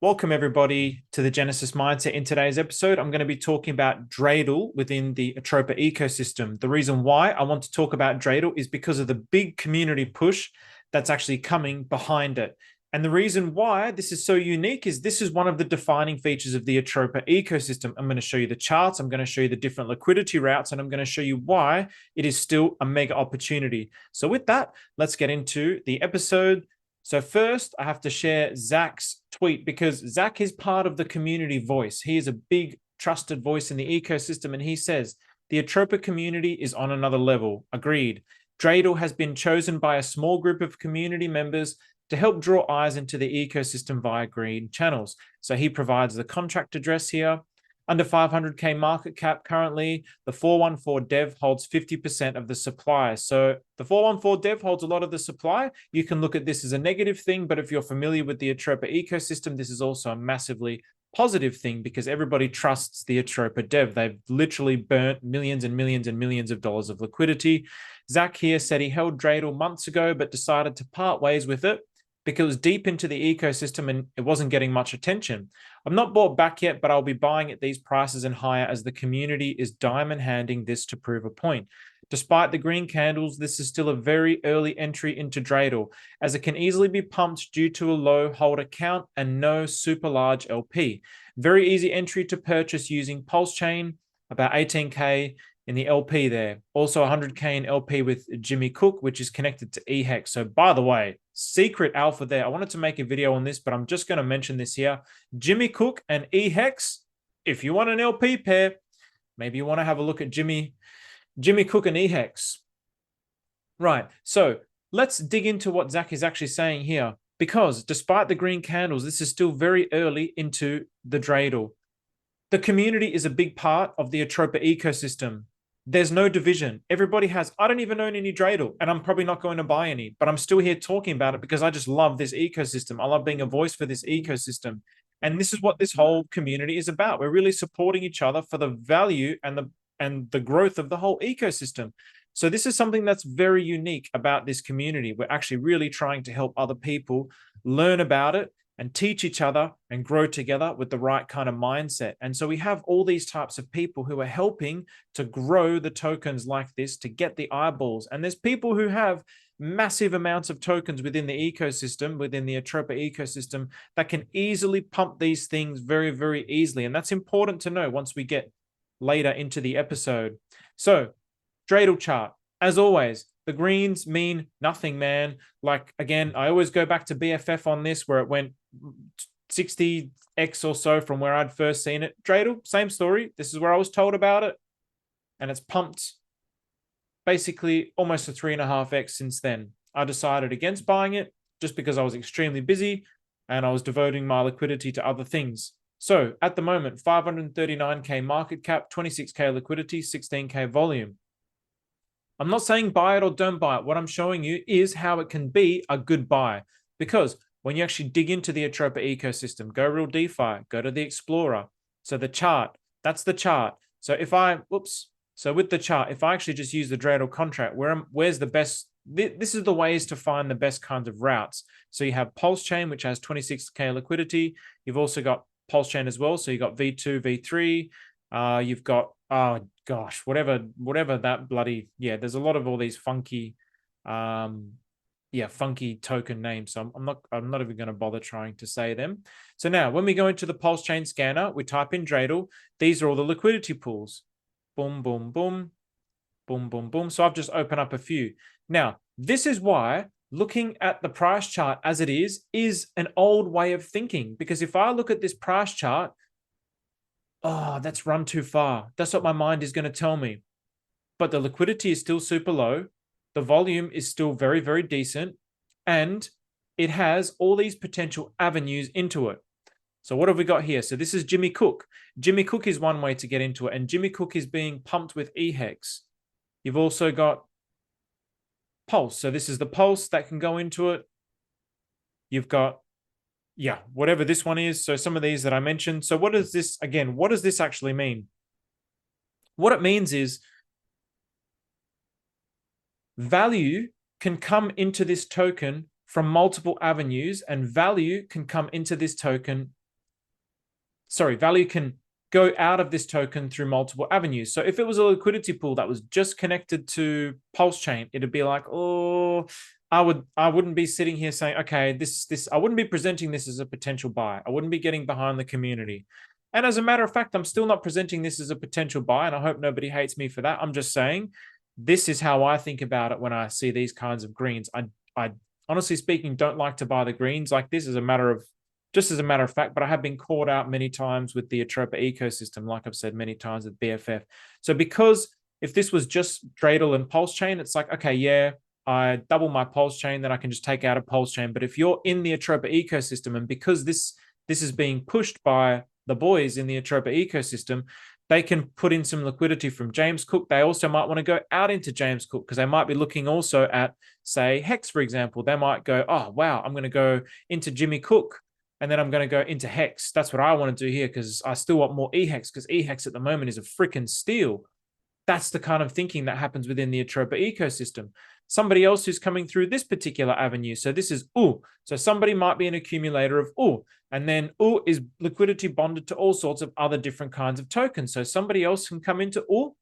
Welcome, everybody, to the Genesis Mindset. In today's episode, I'm going to be talking about Dreidel within the Atropa ecosystem. The reason why I want to talk about Dreidel is because of the big community push that's actually coming behind it. And the reason why this is so unique is this is one of the defining features of the Atropa ecosystem. I'm going to show you the charts, I'm going to show you the different liquidity routes, and I'm going to show you why it is still a mega opportunity. So with that, let's get into the episode. So first, I have to share Zach's tweet because Zach is part of the community voice. He is a big trusted voice in the ecosystem, and he says, the Atropa community is on another level. Agreed. Dreidel has been chosen by a small group of community members to help draw eyes into the ecosystem via green channels. So he provides the contract address here. Under 500K market cap currently, the 414 Dev holds 50% of the supply. So the 414 Dev holds a lot of the supply. You can look at this as a negative thing, but if you're familiar with the Atropa ecosystem, this is also a massively positive thing because everybody trusts the Atropa Dev. They've literally burnt millions and millions and millions of dollars of liquidity. Zach here said he held Dreidel months ago, but decided to part ways with it because it was deep into the ecosystem and it wasn't getting much attention. I'm not bought back yet, but I'll be buying at these prices and higher as the community is diamond handing this to prove a point. Despite the green candles, this is still a very early entry into Dreidel, as it can easily be pumped due to a low holder count and no super large LP. Very easy entry to purchase using Pulse Chain, about 18K in the LP there. Also 100K in LP with Jimmy Cook, which is connected to EHEX. So by the way, secret alpha there. I wanted to make a video on this, but I'm just going to mention this here. Jimmy Cook and EHEX, if you want an LP pair, maybe you want to have a look at Jimmy Cook and EHEX. Right, so let's dig into what Zach is actually saying here, because despite the green candles, this is still very early into the Dreidel. The community is a big part of the Atropa ecosystem. There's no division. Everybody has, I don't even own any Dreidel, and I'm probably not going to buy any, but I'm still here talking about it because I just love this ecosystem. I love being a voice for this ecosystem. And this is what this whole community is about. We're really supporting each other for the value and the growth of the whole ecosystem. So this is something that's very unique about this community. We're actually really trying to help other people learn about it and teach each other and grow together with the right kind of mindset. And so we have all these types of people who are helping to grow the tokens like this to get the eyeballs. And there's people who have massive amounts of tokens within the ecosystem, within the Atropa ecosystem, that can easily pump these things very, very easily. And that's important to know once we get later into the episode. So Dreidel chart, as always, the greens mean nothing, man. Like, again, I always go back to BFF on this where it went 60x or so from where I'd first seen it. Dreidel, same story. This is where I was told about it. And it's pumped basically almost a 3.5x since then. I decided against buying it just because I was extremely busy and I was devoting my liquidity to other things. So at the moment, 539K market cap, 26K liquidity, 16K volume. I'm not saying buy it or don't buy it. What I'm showing you is how it can be a good buy. Because when you actually dig into the Atropa ecosystem, go real DeFi, go to the Explorer. So the chart, that's the chart. So if I, so with the chart, if I actually just use the Dreidel contract, where's the best, this is the ways to find the best kinds of routes. So you have Pulse Chain, which has 26K liquidity. You've also got Pulse Chain as well. So you got V2, V3. You've got, oh gosh, whatever that bloody, yeah, there's a lot of all these funky, funky token names. So I'm not even going to bother trying to say them. So now when we go into the Pulse Chain scanner, we type in Dreidel. These are all the liquidity pools. Boom, boom, boom, boom, boom, boom. So I've just opened up a few. Now, this is why looking at the price chart as it is an old way of thinking. Because if I look at this price chart, oh, that's run too far. That's what my mind is going to tell me. But the liquidity is still super low. The volume is still very, very decent. And it has all these potential avenues into it. So what have we got here? So this is Jimmy Cook. Jimmy Cook is one way to get into it. And Jimmy Cook is being pumped with EHEX. You've also got Pulse. So this is the Pulse that can go into it. You've got, yeah, whatever this one is. So some of these that I mentioned. So what is this, again, what does this actually mean? What it means is value can come into this token from multiple avenues, and value can come into this token value can go out of this token through multiple avenues. So if it was a liquidity pool that was just connected to Pulse Chain, it'd be like, oh, I wouldn't be sitting here saying, okay, this I wouldn't be presenting this as a potential buy. I wouldn't be getting behind the community. And as a matter of fact, I'm still not presenting this as a potential buy, and I hope nobody hates me for that. I'm just saying this is how I think about it when I see these kinds of greens. I honestly speaking don't like to buy the greens like this as a matter of fact, but I have been caught out many times with the Atropa ecosystem, like I've said many times with BFF. So because if this was just Dreidel and Pulse Chain, it's like, okay, yeah, I double my Pulse Chain, then I can just take out a Pulse Chain. But if you're in the Atropa ecosystem, and because this is being pushed by the boys in the Atropa ecosystem, they can put in some liquidity from James Cook. They also might want to go out into James Cook because they might be looking also at, say, Hex, for example. They might go, oh, wow, I'm going to go into Jimmy Cook, and then I'm going to go into Hex. That's what I want to do here because I still want more EHEX, because EHEX at the moment is a freaking steal. That's the kind of thinking that happens within the Atropa ecosystem. Somebody else who's coming through this particular avenue. So this is OO. So somebody might be an accumulator of OO. And then OO is liquidity bonded to all sorts of other different kinds of tokens. So somebody else can come into OO.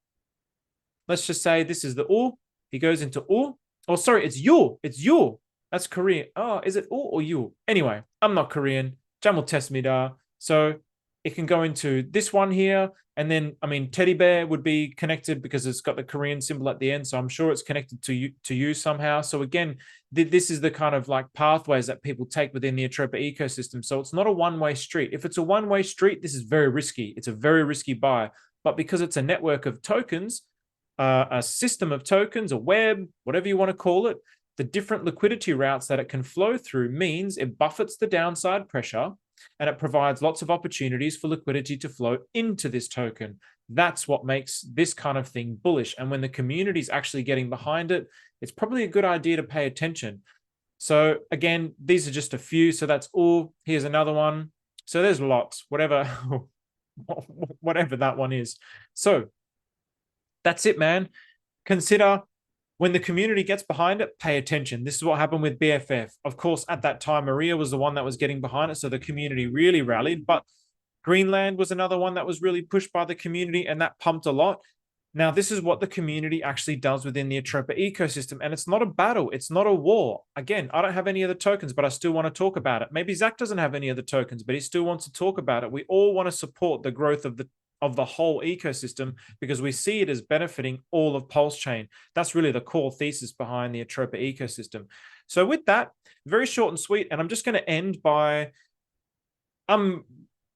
Let's just say this is the OO. He goes into OO. Oh, sorry, it's YO. It's YO. That's Korean. Oh, is it OO or YO? Anyway, I'm not Korean. Jamul Tesmida. So it can go into this one here. And then, I mean, teddy bear would be connected because it's got the Korean symbol at the end. So I'm sure it's connected to you somehow. So again, this is the kind of like pathways that people take within the Atropa ecosystem. So it's not a one-way street. If it's a one-way street, this is very risky. It's a very risky buy. But because it's a network of tokens, a system of tokens, a web, whatever you want to call it, the different liquidity routes that it can flow through means it buffets the downside pressure, and it provides lots of opportunities for liquidity to flow into this token. That's what makes this kind of thing bullish. And when the community is actually getting behind it, it's probably a good idea to pay attention. So again, these are just a few. So that's all. Here's another one. So there's lots, whatever that one is. So that's it, man. Consider when the community gets behind it, pay attention. This is what happened with BFF. Of course, at that time, Maria was the one that was getting behind it, so the community really rallied. But Greenland was another one that was really pushed by the community, and that pumped a lot. Now, this is what the community actually does within the Atropa ecosystem, and it's not a battle. It's not a war. Again, I don't have any other tokens, but I still want to talk about it. Maybe Zach doesn't have any other tokens, but he still wants to talk about it. We all want to support the growth of the whole ecosystem because we see it as benefiting all of Pulse Chain. That's really the core thesis behind the Atropa ecosystem. So with that, very short and sweet, and I'm just going to end by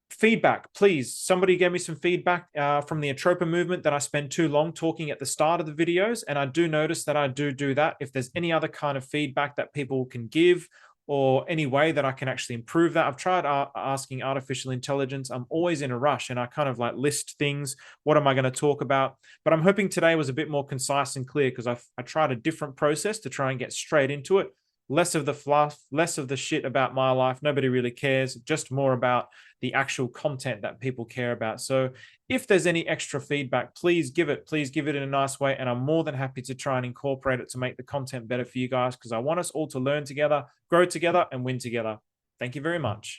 feedback. Please, somebody gave me some feedback from the Atropa movement that I spend too long talking at the start of the videos, and I do notice that I do that. If there's any other kind of feedback that people can give, or any way that I can actually improve that. I've tried asking artificial intelligence. I'm always in a rush and I kind of like list things. What am I going to talk about? But I'm hoping today was a bit more concise and clear because I tried a different process to try and get straight into it. Less of the fluff, less of the shit about my life. Nobody really cares, just more about the actual content that people care about. So if there's any extra feedback, please give it in a nice way. And I'm more than happy to try and incorporate it to make the content better for you guys because I want us all to learn together, grow together, and win together. Thank you very much.